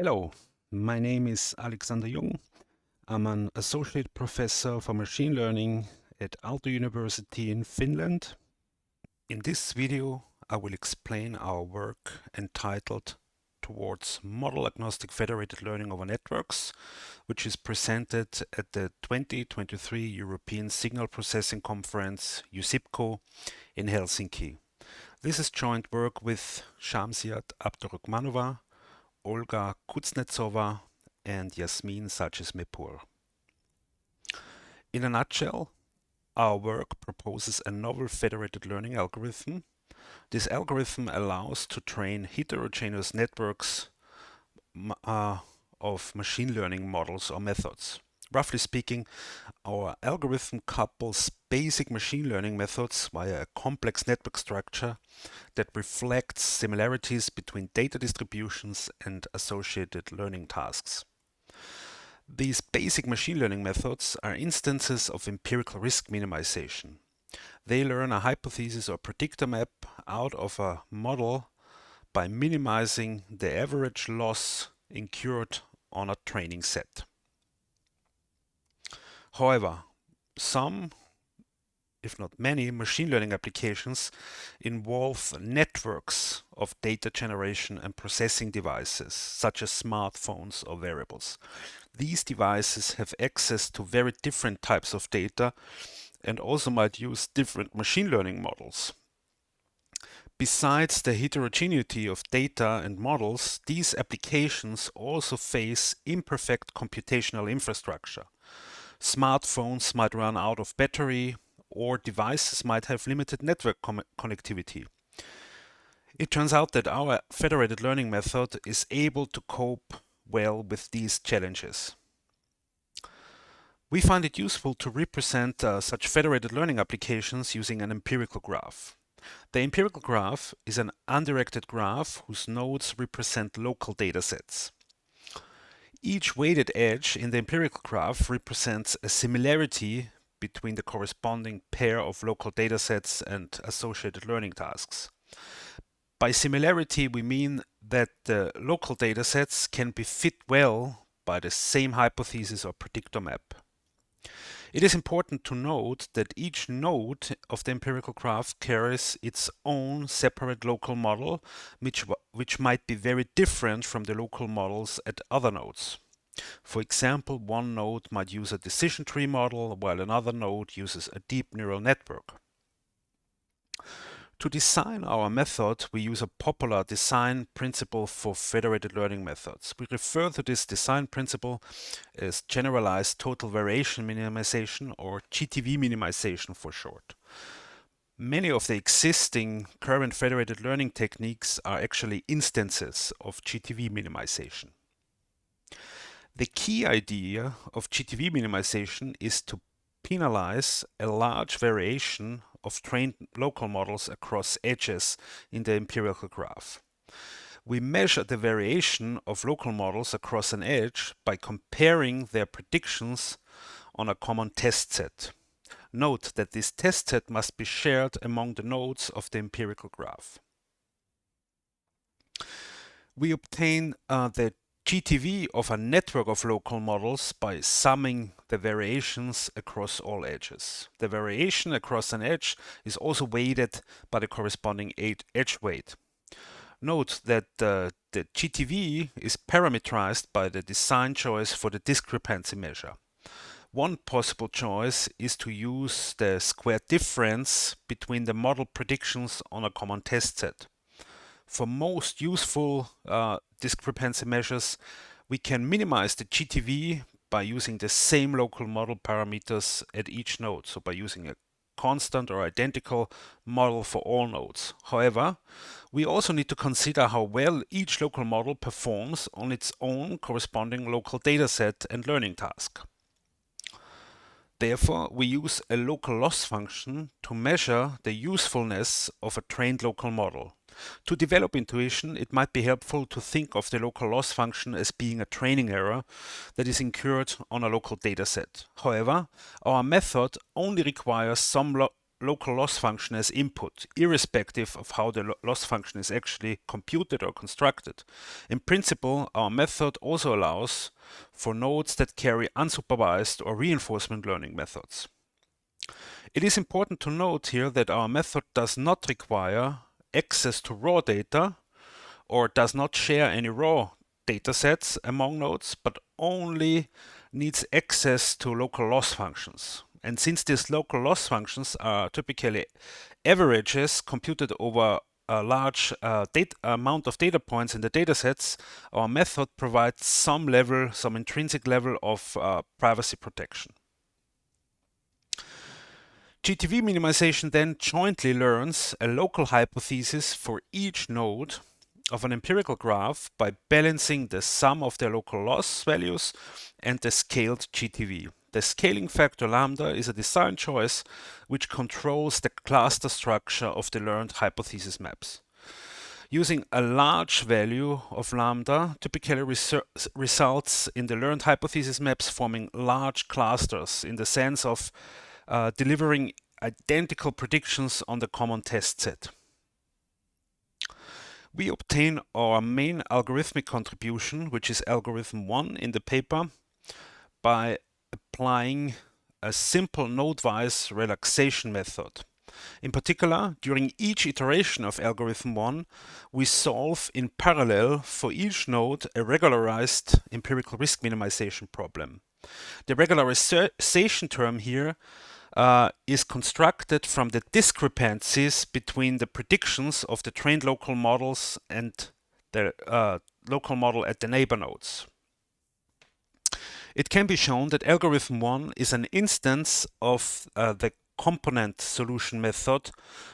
Hello, my name is Alexander Jung. I'm an associate professor for machine learning at Aalto University in Finland. In this video, I will explain our work entitled Towards Model Agnostic Federated Learning over Networks, which is presented at the 2023 European Signal Processing Conference, EUSIPCO, in Helsinki. This is joint work with Shamsiat Abdurrahmanova, Olga Kuznetsova, and Yasmin Sanchez-Mepur. In a nutshell, our work proposes a novel federated learning algorithm. This algorithm allows to train heterogeneous networks of machine learning models or methods. Roughly speaking, our algorithm couples basic machine learning methods via a complex network structure that reflects similarities between data distributions and associated learning tasks. These basic machine learning methods are instances of empirical risk minimization. They learn a hypothesis or predictor map out of a model by minimizing the average loss incurred on a training set. However, some, if not many, machine learning applications involve networks of data generation and processing devices, such as smartphones or wearables. These devices have access to very different types of data and also might use different machine learning models. Besides the heterogeneity of data and models, these applications also face imperfect computational infrastructure. Smartphones might run out of battery, or devices might have limited network connectivity. It turns out that our federated learning method is able to cope well with these challenges. We find it useful to represent such federated learning applications using an empirical graph. The empirical graph is an undirected graph whose nodes represent local datasets. Each weighted edge in the empirical graph represents a similarity between the corresponding pair of local datasets and associated learning tasks. By similarity, we mean that the local datasets can be fit well by the same hypothesis or predictor map. It is important to note that each node of the empirical graph carries its own separate local model, which might be very different from the local models at other nodes. For example, one node might use a decision tree model, while another node uses a deep neural network. To design our method, we use a popular design principle for federated learning methods. We refer to this design principle as generalized total variation minimization, or GTV minimization for short. Many of the existing current federated learning techniques are actually instances of GTV minimization. The key idea of GTV minimization is to penalize a large variation of trained local models across edges in the empirical graph. We measure the variation of local models across an edge by comparing their predictions on a common test set. Note that this test set must be shared among the nodes of the empirical graph. We obtain the GTV of a network of local models by summing the variations across all edges. The variation across an edge is also weighted by the corresponding edge weight. Note that the GTV is parameterized by the design choice for the discrepancy measure. One possible choice is to use the squared difference between the model predictions on a common test set. For most useful discrepancy measures, we can minimize the GTV by using the same local model parameters at each node, so by using a constant or identical model for all nodes. However, we also need to consider how well each local model performs on its own corresponding local dataset and learning task. Therefore, we use a local loss function to measure the usefulness of a trained local model. To develop intuition, it might be helpful to think of the local loss function as being a training error that is incurred on a local dataset. However, our method only requires some local loss function as input, irrespective of how the loss function is actually computed or constructed. In principle, our method also allows for nodes that carry unsupervised or reinforcement learning methods. It is important to note here that our method does not require access to raw data or does not share any raw datasets among nodes, but only needs access to local loss functions. And since these local loss functions are typically averages computed over a large amount of data points in the datasets, our method provides some intrinsic level of privacy protection. GTV minimization then jointly learns a local hypothesis for each node of an empirical graph by balancing the sum of their local loss values and the scaled GTV. The scaling factor lambda is a design choice which controls the cluster structure of the learned hypothesis maps. Using a large value of lambda typically results in the learned hypothesis maps forming large clusters in the sense of delivering identical predictions on the common test set. We obtain our main algorithmic contribution, which is algorithm 1 in the paper, by applying a simple node-wise relaxation method. In particular, during each iteration of algorithm 1, we solve in parallel for each node a regularized empirical risk minimization problem. The regularization term here is constructed from the discrepancies between the predictions of the trained local models and the local model at the neighbor nodes. It can be shown that algorithm 1 is an instance of the component solution method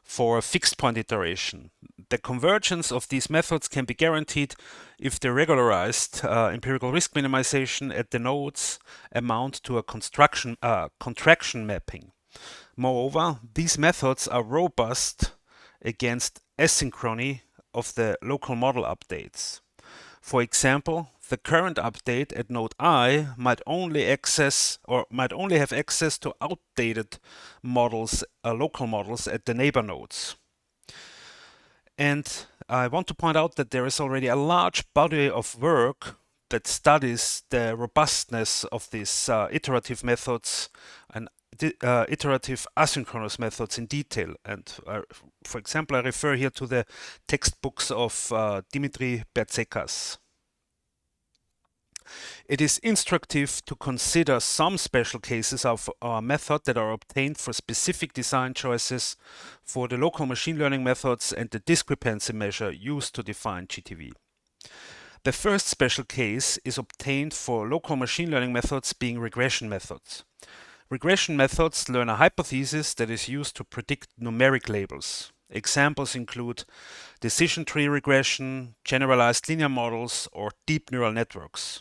for a fixed point iteration. The convergence of these methods can be guaranteed if the regularized empirical risk minimization at the nodes amount to a contraction mapping. Moreover, these methods are robust against asynchrony of the local model updates. For example, the current update at node I might only have access to outdated models, local models at the neighbor nodes. And I want to point out that there is already a large body of work that studies the robustness of these iterative methods and iterative asynchronous methods in detail. And for example, I refer here to the textbooks of Dimitri Bertsekas. It is instructive to consider some special cases of our method that are obtained for specific design choices for the local machine learning methods and the discrepancy measure used to define GTV. The first special case is obtained for local machine learning methods being regression methods. Regression methods learn a hypothesis that is used to predict numeric labels. Examples include decision tree regression, generalized linear models, or deep neural networks.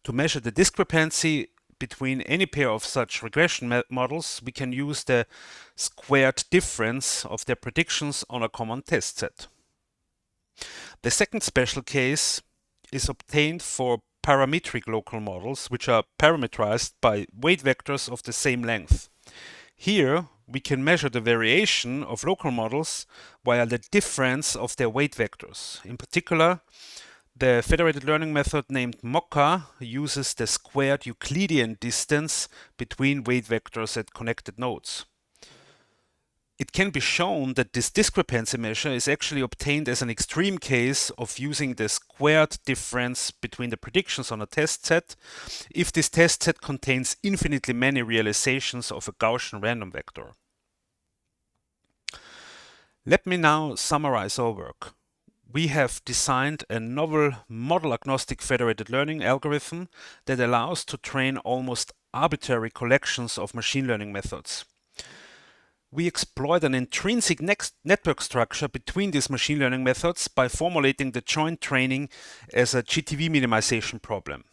To measure the discrepancy between any pair of such regression models, we can use the squared difference of their predictions on a common test set. The second special case is obtained for parametric local models, which are parameterized by weight vectors of the same length. Here, we can measure the variation of local models via the difference of their weight vectors. In particular, the federated learning method named MOCA uses the squared Euclidean distance between weight vectors at connected nodes. It can be shown that this discrepancy measure is actually obtained as an extreme case of using the squared difference between the predictions on a test set if this test set contains infinitely many realizations of a Gaussian random vector. Let me now summarize our work. We have designed a novel model-agnostic federated learning algorithm that allows to train almost arbitrary collections of machine learning methods. We exploit an intrinsic network structure between these machine learning methods by formulating the joint training as a GTV minimization problem.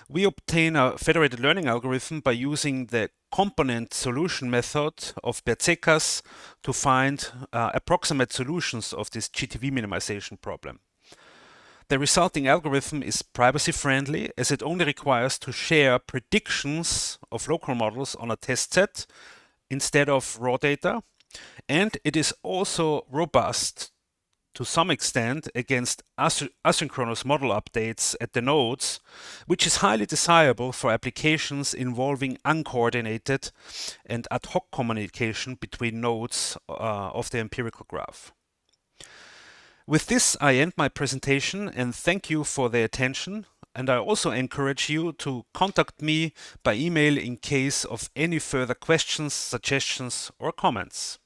We obtain a federated learning algorithm by using the component solution method of Bertsekas to find approximate solutions of this GTV minimization problem. The resulting algorithm is privacy friendly as it only requires to share predictions of local models on a test set instead of raw data, and it is also robust to some extent against asynchronous model updates at the nodes, which is highly desirable for applications involving uncoordinated and ad hoc communication between nodes of the empirical graph. With this, I end my presentation and thank you for the attention. And I also encourage you to contact me by email in case of any further questions, suggestions, or comments.